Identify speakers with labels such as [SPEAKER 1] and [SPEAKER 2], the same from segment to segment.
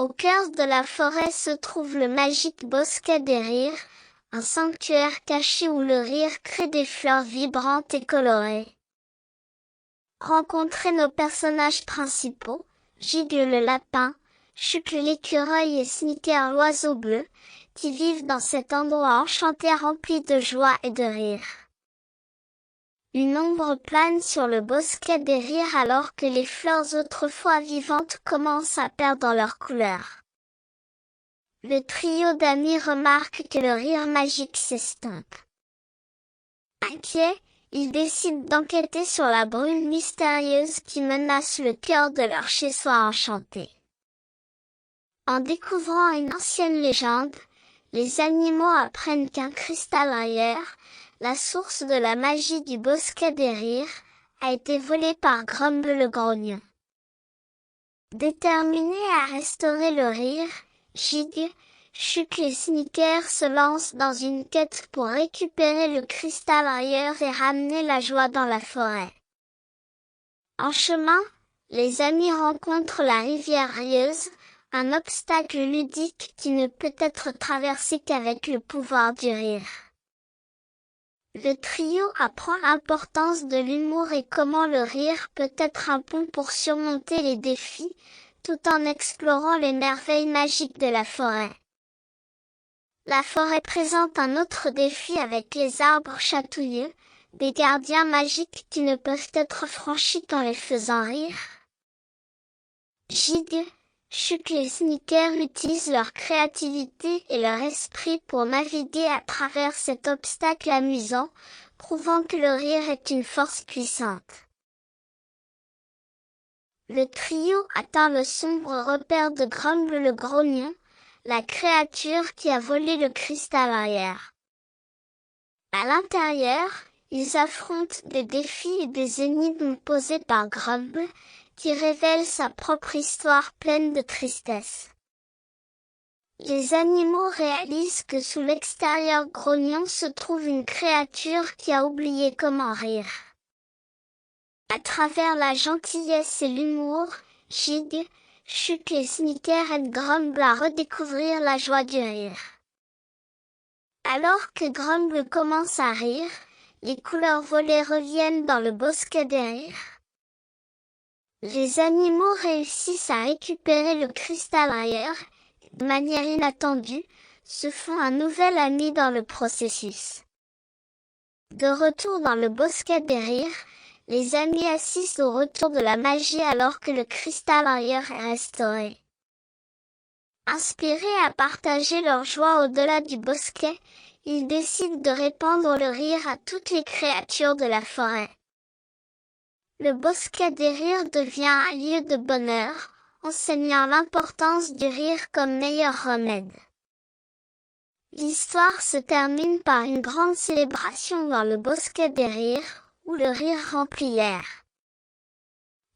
[SPEAKER 1] Au cœur de la forêt se trouve le magique bosquet des rires, un sanctuaire caché où le rire crée des fleurs vibrantes et colorées. Rencontrez nos personnages principaux, Gigle le lapin, Chuck l'écureuil et Sneaker l'oiseau bleu, qui vivent dans cet endroit enchanté rempli de joie et de rire. Une ombre plane sur le bosquet des rires alors que les fleurs autrefois vivantes commencent à perdre leur couleur. Le trio d'amis remarque que le rire magique s'estompe. Inquiets, ils décident d'enquêter sur la brume mystérieuse qui menace le cœur de leur chez-soi enchanté. En découvrant une ancienne légende, les animaux apprennent qu'un cristal ailleurs, la source de la magie du bosquet des rires, a été volé par Grumble le grognon. Déterminés à restaurer le rire, Gigle, Chuck et Sneaker se lancent dans une quête pour récupérer le cristal ailleurs et ramener la joie dans la forêt. En chemin, les amis rencontrent la rivière rieuse, un obstacle ludique qui ne peut être traversé qu'avec le pouvoir du rire. Le trio apprend l'importance de l'humour et comment le rire peut être un pont pour surmonter les défis, tout en explorant les merveilles magiques de la forêt. La forêt présente un autre défi avec les arbres chatouilleux, des gardiens magiques qui ne peuvent être franchis qu'en les faisant rire. Gigle, Chuck et Sneaker utilisent leur créativité et leur esprit pour naviguer à travers cet obstacle amusant, prouvant que le rire est une force puissante. Le trio atteint le sombre repère de Grumble le grognon, la créature qui a volé le cristal ailleurs. À l'intérieur, ils affrontent des défis et des énigmes posés par Grumble, qui révèle sa propre histoire pleine de tristesse. Les animaux réalisent que sous l'extérieur grognon se trouve une créature qui a oublié comment rire. À travers la gentillesse et l'humour, Gigle, Chuck et Sneaker aident Grumble à redécouvrir la joie du rire. Alors que Grumble commence à rire, les couleurs volées reviennent dans le bosquet des rires. Les animaux réussissent à récupérer le cristal ailleurs, et de manière inattendue, se font un nouvel ami dans le processus. De retour dans le bosquet des rires, les amis assistent au retour de la magie alors que le cristal ailleurs est restauré. Inspirés à partager leur joie au-delà du bosquet, ils décident de répandre le rire à toutes les créatures de la forêt. Le bosquet des rires devient un lieu de bonheur, enseignant l'importance du rire comme meilleur remède. L'histoire se termine par une grande célébration dans le bosquet des rires, où le rire remplit l'air.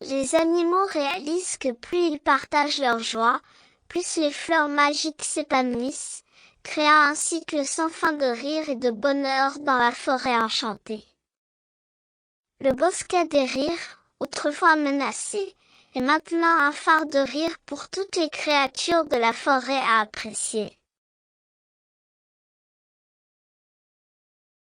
[SPEAKER 1] Les animaux réalisent que plus ils partagent leur joie, plus les fleurs magiques s'épanouissent, créant un cycle sans fin de rire et de bonheur dans la forêt enchantée. Le bosquet des rires, autrefois menacé, est maintenant un phare de rire pour toutes les créatures de la forêt à apprécier.